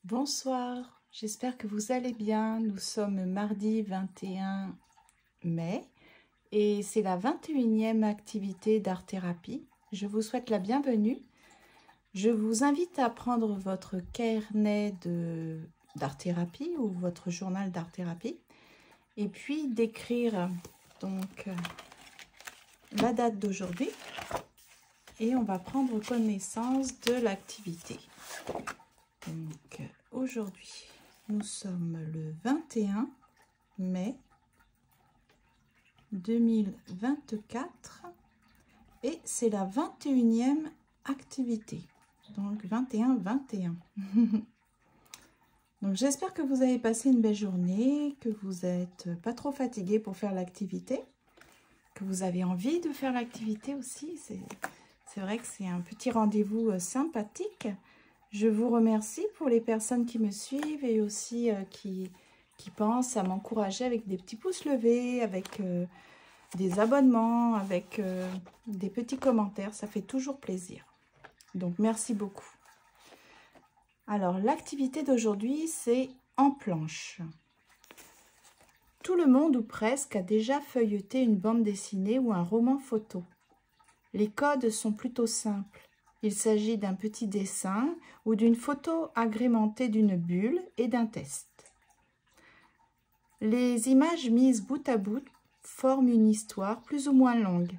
Bonsoir, j'espère que vous allez bien. Nous sommes mardi 21 mai et c'est la 21e activité d'art-thérapie. Je vous souhaite la bienvenue. Je vous invite à prendre votre carnet d'art-thérapie ou votre journal d'art-thérapie et puis d'écrire donc la date d'aujourd'hui et on va prendre connaissance de l'activité. Donc aujourd'hui, nous sommes le 21 mai 2024 et c'est la 21e activité. Donc 21-21. Donc j'espère que vous avez passé une belle journée, que vous n'êtes pas trop fatigué pour faire l'activité, que vous avez envie de faire l'activité aussi. C'est vrai que c'est un petit rendez-vous sympathique. Je vous remercie pour les personnes qui me suivent et aussi qui pensent à m'encourager avec des petits pouces levés, avec des abonnements, avec des petits commentaires. Ça fait toujours plaisir. Donc, merci beaucoup. Alors, l'activité d'aujourd'hui, c'est en planche. Tout le monde ou presque a déjà feuilleté une bande dessinée ou un roman photo. Les codes sont plutôt simples. Il s'agit d'un petit dessin ou d'une photo agrémentée d'une bulle et d'un test. Les images mises bout à bout forment une histoire plus ou moins longue.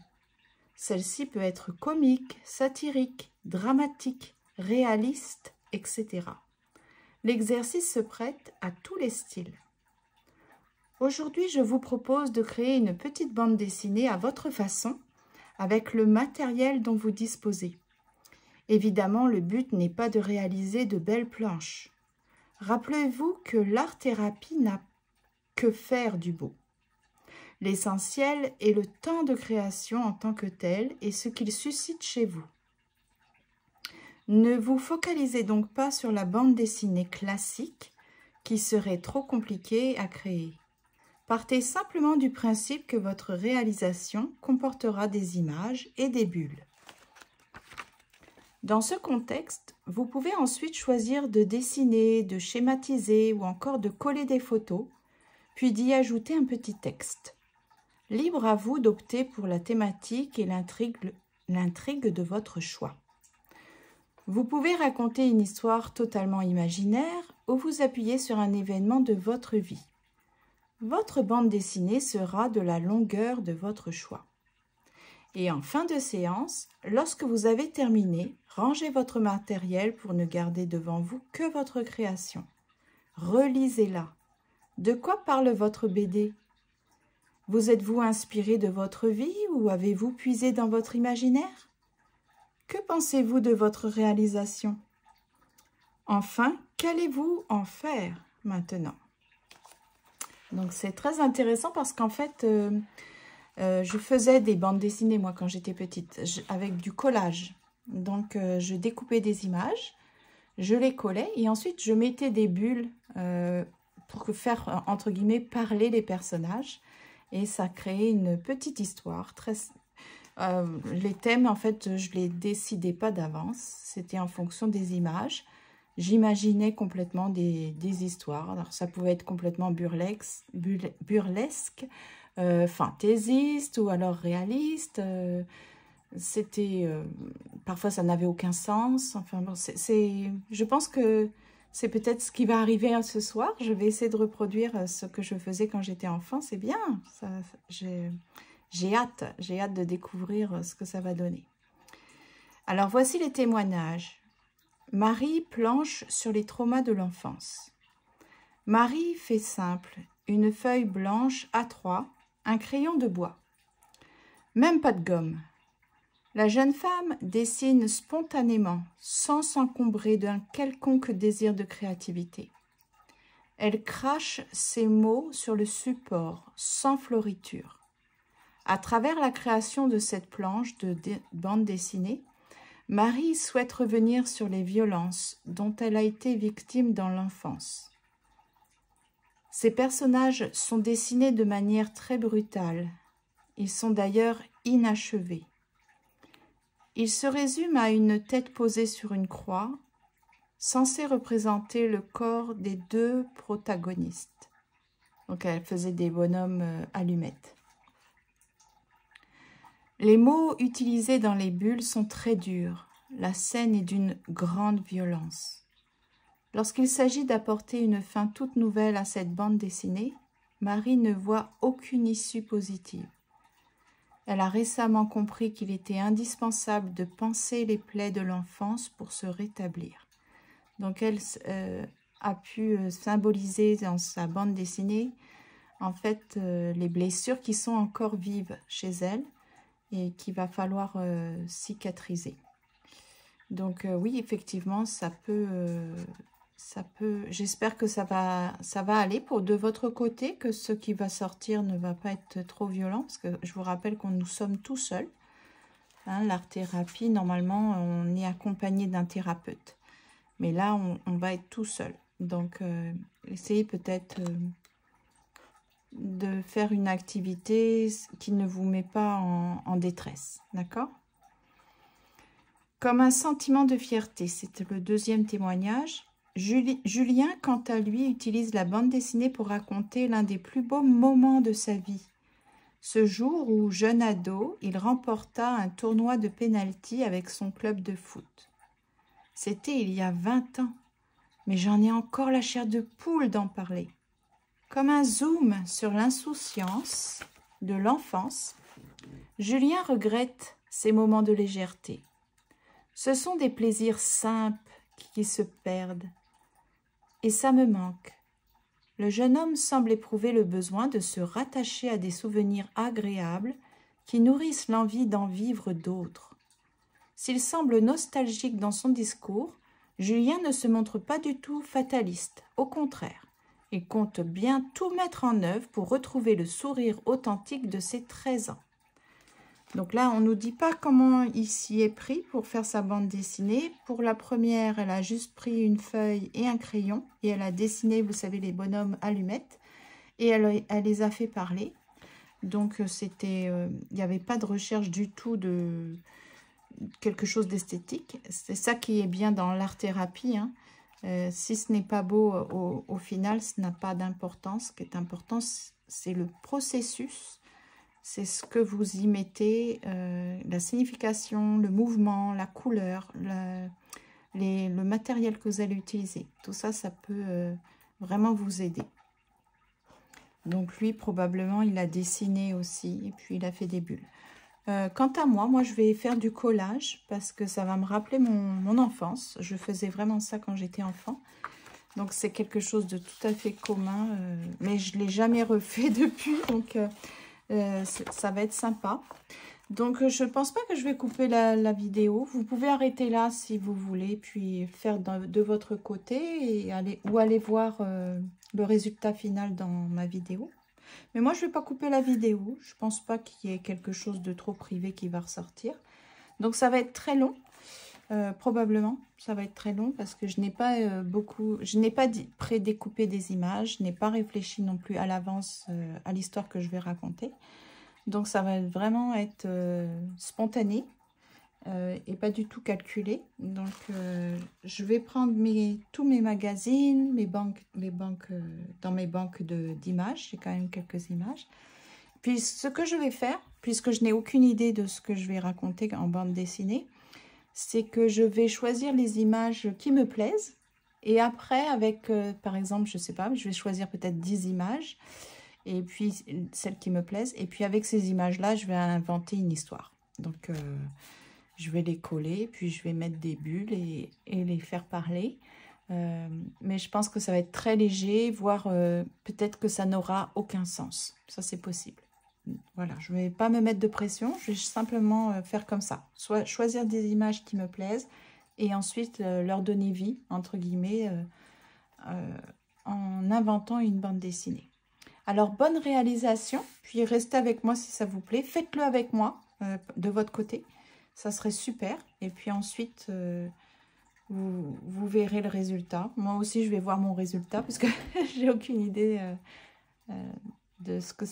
Celle-ci peut être comique, satirique, dramatique, réaliste, etc. L'exercice se prête à tous les styles. Aujourd'hui, je vous propose de créer une petite bande dessinée à votre façon avec le matériel dont vous disposez. Évidemment, le but n'est pas de réaliser de belles planches. Rappelez-vous que l'art-thérapie n'a que faire du beau. L'essentiel est le temps de création en tant que tel et ce qu'il suscite chez vous. Ne vous focalisez donc pas sur la bande dessinée classique qui serait trop compliquée à créer. Partez simplement du principe que votre réalisation comportera des images et des bulles. Dans ce contexte, vous pouvez ensuite choisir de dessiner, de schématiser ou encore de coller des photos, puis d'y ajouter un petit texte. Libre à vous d'opter pour la thématique et l'intrigue de votre choix. Vous pouvez raconter une histoire totalement imaginaire ou vous appuyer sur un événement de votre vie. Votre bande dessinée sera de la longueur de votre choix. Et en fin de séance, lorsque vous avez terminé, rangez votre matériel pour ne garder devant vous que votre création. Relisez-la. De quoi parle votre BD? Vous êtes-vous inspiré de votre vie ou avez-vous puisé dans votre imaginaire? Que pensez-vous de votre réalisation? Enfin, qu'allez-vous en faire maintenant? Donc c'est très intéressant parce qu'en fait, je faisais des bandes dessinées moi quand j'étais petite avec du collage. Donc je découpais des images, je les collais et ensuite je mettais des bulles pour faire entre guillemets parler les personnages et ça créait une petite histoire. Les thèmes en fait je les décidais pas d'avance, c'était en fonction des images. J'imaginais complètement des histoires. Alors, ça pouvait être complètement burlesque, fantaisiste ou alors réaliste. Parfois, ça n'avait aucun sens. Enfin, bon, je pense que c'est peut-être ce qui va arriver ce soir. Je vais essayer de reproduire ce que je faisais quand j'étais enfant. C'est bien. J'ai hâte de découvrir ce que ça va donner. Alors, voici les témoignages. Marie planche sur les traumas de l'enfance. Marie fait simple, une feuille blanche A3, un crayon de bois. Même pas de gomme. La jeune femme dessine spontanément, sans s'encombrer d'un quelconque désir de créativité. Elle crache ses mots sur le support, sans floriture. À travers la création de cette planche de bande dessinée, Marie souhaite revenir sur les violences dont elle a été victime dans l'enfance. Ces personnages sont dessinés de manière très brutale. Ils sont d'ailleurs inachevés. Ils se résument à une tête posée sur une croix, censé représenter le corps des deux protagonistes. Donc elle faisait des bonhommes allumettes. Les mots utilisés dans les bulles sont très durs. La scène est d'une grande violence. Lorsqu'il s'agit d'apporter une fin toute nouvelle à cette bande dessinée, Marie ne voit aucune issue positive. Elle a récemment compris qu'il était indispensable de panser les plaies de l'enfance pour se rétablir. Donc elle a pu symboliser dans sa bande dessinée en fait les blessures qui sont encore vives chez elle et qu'il va falloir cicatriser. Donc oui, effectivement, ça peut j'espère que ça va aller de votre côté, que ce qui va sortir ne va pas être trop violent, parce que je vous rappelle qu'on nous sommes tout seuls. Hein, l'art-thérapie, normalement, on est accompagné d'un thérapeute. Mais là, on va être tout seul. Donc, essayez peut-être de faire une activité qui ne vous met pas en détresse. D'accord ? Comme un sentiment de fierté, c'était le deuxième témoignage. Julien, quant à lui, utilise la bande dessinée pour raconter l'un des plus beaux moments de sa vie. Ce jour où, jeune ado, il remporta un tournoi de pénalty avec son club de foot. C'était il y a 20 ans, mais j'en ai encore la chair de poule d'en parler. Comme un zoom sur l'insouciance de l'enfance, Julien regrette ces moments de légèreté. Ce sont des plaisirs simples qui se perdent. Et ça me manque. Le jeune homme semble éprouver le besoin de se rattacher à des souvenirs agréables qui nourrissent l'envie d'en vivre d'autres. S'il semble nostalgique dans son discours, Julien ne se montre pas du tout fataliste. Au contraire, il compte bien tout mettre en œuvre pour retrouver le sourire authentique de ses 13 ans. Donc là, on ne nous dit pas comment il s'y est pris pour faire sa bande dessinée. Pour la première, elle a juste pris une feuille et un crayon. Et elle a dessiné, vous savez, les bonhommes allumettes. Et elle les a fait parler. Donc, il n'y avait pas de recherche du tout de quelque chose d'esthétique. C'est ça qui est bien dans l'art-thérapie. Hein. Si ce n'est pas beau, au final, ça n'a pas d'importance. Ce qui est important, c'est le processus. C'est ce que vous y mettez, la signification, le mouvement, la couleur, le matériel que vous allez utiliser. Tout ça, ça peut vraiment vous aider. Donc lui, probablement, il a dessiné aussi et puis il a fait des bulles. Quant à moi, je vais faire du collage parce que ça va me rappeler mon enfance. Je faisais vraiment ça quand j'étais enfant. Donc c'est quelque chose de tout à fait commun, mais je ne l'ai jamais refait depuis, donc... ça va être sympa. Donc, je ne pense pas que je vais couper la vidéo. Vous pouvez arrêter là si vous voulez, puis faire de votre côté et aller voir le résultat final dans ma vidéo. Mais moi, je ne vais pas couper la vidéo. Je ne pense pas qu'il y ait quelque chose de trop privé qui va ressortir. Donc, ça va être très long. Probablement, ça va être très long parce que je n'ai pas prédécoupé des images, je n'ai pas réfléchi non plus à l'avance à l'histoire que je vais raconter. Donc ça va vraiment être spontané et pas du tout calculé. Donc je vais prendre tous mes magazines, dans mes banques d'images, j'ai quand même quelques images. Puis ce que je vais faire, puisque je n'ai aucune idée de ce que je vais raconter en bande dessinée, c'est que je vais choisir les images qui me plaisent. Et après, avec, par exemple, je ne sais pas, je vais choisir peut-être 10 images. Et puis, celles qui me plaisent. Et puis, avec ces images-là, je vais inventer une histoire. Donc, je vais les coller. Puis, je vais mettre des bulles et les faire parler. Mais je pense que ça va être très léger, voire peut-être que ça n'aura aucun sens. Ça, c'est possible. Voilà, je ne vais pas me mettre de pression, je vais simplement faire comme ça. Soit choisir des images qui me plaisent et ensuite leur donner vie, entre guillemets, en inventant une bande dessinée. Alors, bonne réalisation, puis restez avec moi si ça vous plaît. Faites-le avec moi, de votre côté, ça serait super. Et puis ensuite, vous verrez le résultat. Moi aussi, je vais voir mon résultat parce que j'ai aucune idée de ce que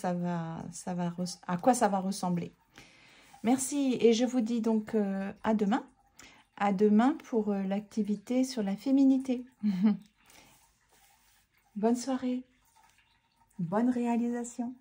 à quoi ça va ressembler. Merci et je vous dis donc à demain À demain pour l'activité sur la féminité. Bonne soirée. Bonne réalisation.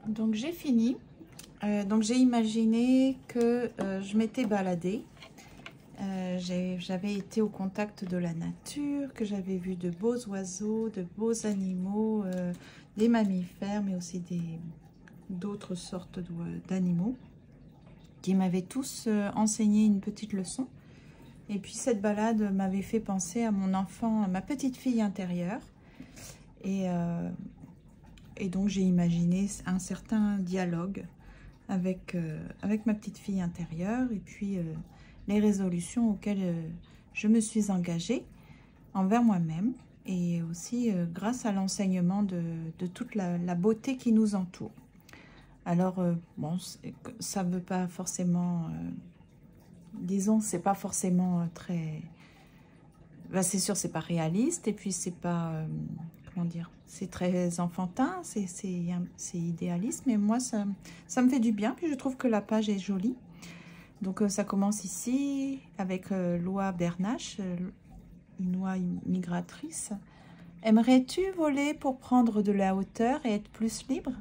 Donc j'ai fini. Donc j'ai imaginé que je m'étais baladée. J'avais été au contact de la nature, que j'avais vu de beaux oiseaux, de beaux animaux, des mammifères, mais aussi d'autres sortes d'animaux qui m'avaient tous enseigné une petite leçon. Et puis cette balade m'avait fait penser à mon enfant, à ma petite fille intérieure. Et donc j'ai imaginé un certain dialogue avec ma petite fille intérieure et puis les résolutions auxquelles je me suis engagée envers moi-même et aussi grâce à l'enseignement de toute la beauté qui nous entoure. Alors, bon, ça ne veut pas forcément, disons, c'est pas forcément très... Ben, c'est sûr, c'est pas réaliste et puis c'est pas... comment dire, c'est très enfantin, c'est idéaliste, mais moi, ça me fait du bien. Puis je trouve que la page est jolie. Donc, ça commence ici avec l'oie bernache, une oie migratrice. Aimerais-tu voler pour prendre de la hauteur et être plus libre?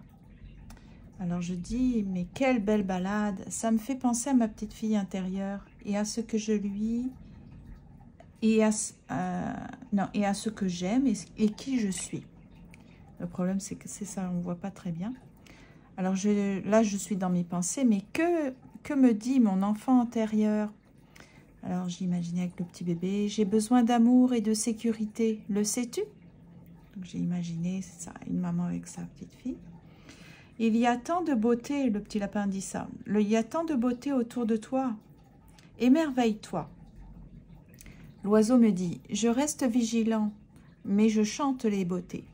Alors je dis, mais quelle belle balade! Ça me fait penser à ma petite fille intérieure et à ce que je lui... et à ce que j'aime et qui je suis. Le problème, c'est que c'est ça, on ne voit pas très bien. Alors là, je suis dans mes pensées, mais que me dit mon enfant intérieur? Alors j'imaginais avec le petit bébé, j'ai besoin d'amour et de sécurité, le sais-tu? Donc j'ai imaginé, c'est ça, une maman avec sa petite fille. Il y a tant de beauté, le petit lapin dit ça, il y a tant de beauté autour de toi, émerveille-toi. L'oiseau me dit, je reste vigilant, mais je chante les beautés.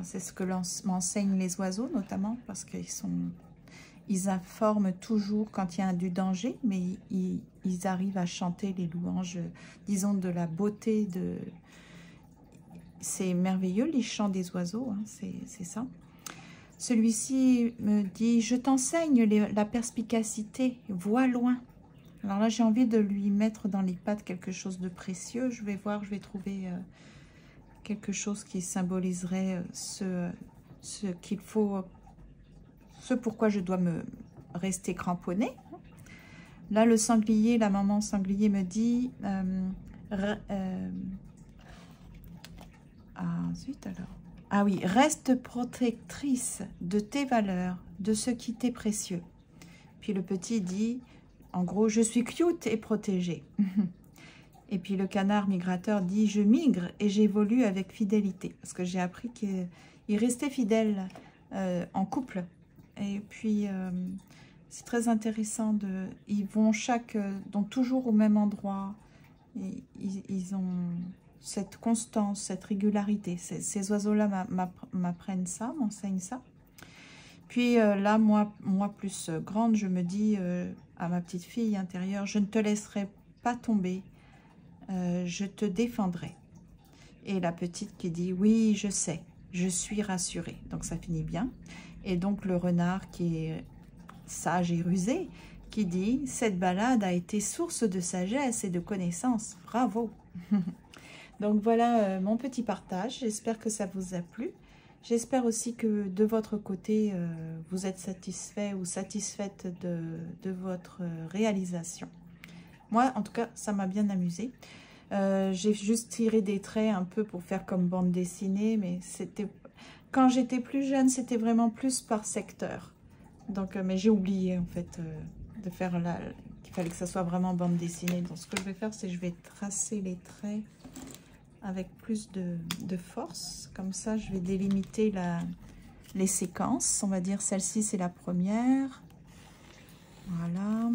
C'est ce que m'enseignent les oiseaux, notamment, parce ils informent toujours quand il y a du danger, mais ils arrivent à chanter les louanges, disons, de la beauté de... C'est merveilleux, les chants des oiseaux, hein, c'est ça. Celui-ci me dit, je t'enseigne la perspicacité, vois loin. Alors là, j'ai envie de lui mettre dans les pattes quelque chose de précieux. Je vais voir, je vais trouver quelque chose qui symboliserait ce qu'il faut, ce pourquoi je dois me rester cramponnée. Là, le sanglier, la maman sanglier me dit... ah, zut alors. Ah oui, reste protectrice de tes valeurs, de ce qui t'est précieux. Puis le petit dit... En gros, je suis cute et protégée. Et puis le canard migrateur dit, je migre et j'évolue avec fidélité. Parce que j'ai appris qu'il restait fidèle en couple. Et puis, c'est très intéressant. Ils vont donc toujours au même endroit. Et ils ont cette constance, cette régularité. Ces oiseaux-là m'apprennent ça, m'enseignent ça. Puis là, moi plus grande, je me dis à ma petite fille intérieure, je ne te laisserai pas tomber, je te défendrai. Et la petite qui dit, oui, je sais, je suis rassurée. Donc ça finit bien. Et donc le renard qui est sage et rusé, qui dit, cette balade a été source de sagesse et de connaissances. Bravo. Donc voilà mon petit partage, j'espère que ça vous a plu. J'espère aussi que de votre côté, vous êtes satisfait ou satisfaite de votre réalisation. Moi, en tout cas, ça m'a bien amusé. J'ai juste tiré des traits un peu pour faire comme bande dessinée, mais quand j'étais plus jeune, c'était vraiment plus par secteur. Donc, mais j'ai oublié en fait de faire qu'il fallait que ça soit vraiment bande dessinée. Donc, ce que je vais faire, c'est que je vais tracer les traits avec plus de force. Comme ça, je vais délimiter les séquences. On va dire celle-ci, c'est la première. Voilà.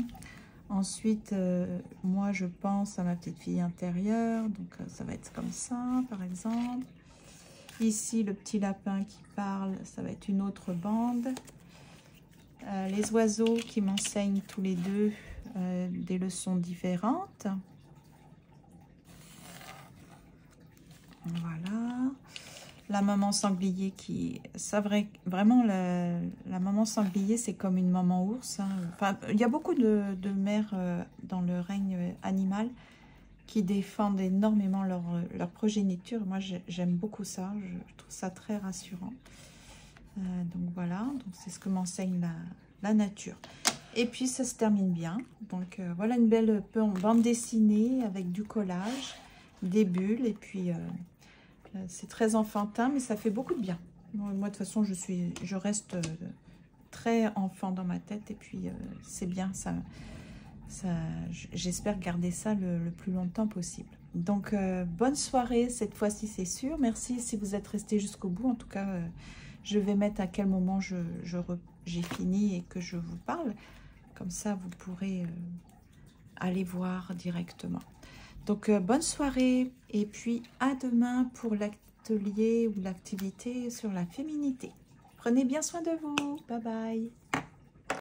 Ensuite, moi, je pense à ma petite fille intérieure. Donc, ça va être comme ça, par exemple. Ici, le petit lapin qui parle, ça va être une autre bande. Les oiseaux qui m'enseignent tous les deux des leçons différentes. Voilà, la maman sanglier qui... Ça vraiment, la maman sanglier, c'est comme une maman ours. Hein. Enfin, il y a beaucoup de mères dans le règne animal qui défendent énormément leur progéniture. Moi, j'aime beaucoup ça. Je trouve ça très rassurant. Donc voilà, donc c'est ce que m'enseigne la nature. Et puis ça se termine bien. Donc voilà une belle bande dessinée avec du collage, des bulles. Et puis c'est très enfantin, mais ça fait beaucoup de bien. Moi de toute façon, je reste très enfant dans ma tête. Et puis c'est bien, j'espère garder ça le plus longtemps possible. Donc bonne soirée cette fois-ci, c'est sûr. Merci si vous êtes resté jusqu'au bout. En tout cas, je vais mettre à quel moment j'ai fini et que je vous parle. Comme ça, vous pourrez aller voir directement. Donc, bonne soirée. Et puis, à demain pour l'atelier ou l'activité sur la féminité. Prenez bien soin de vous. Bye bye.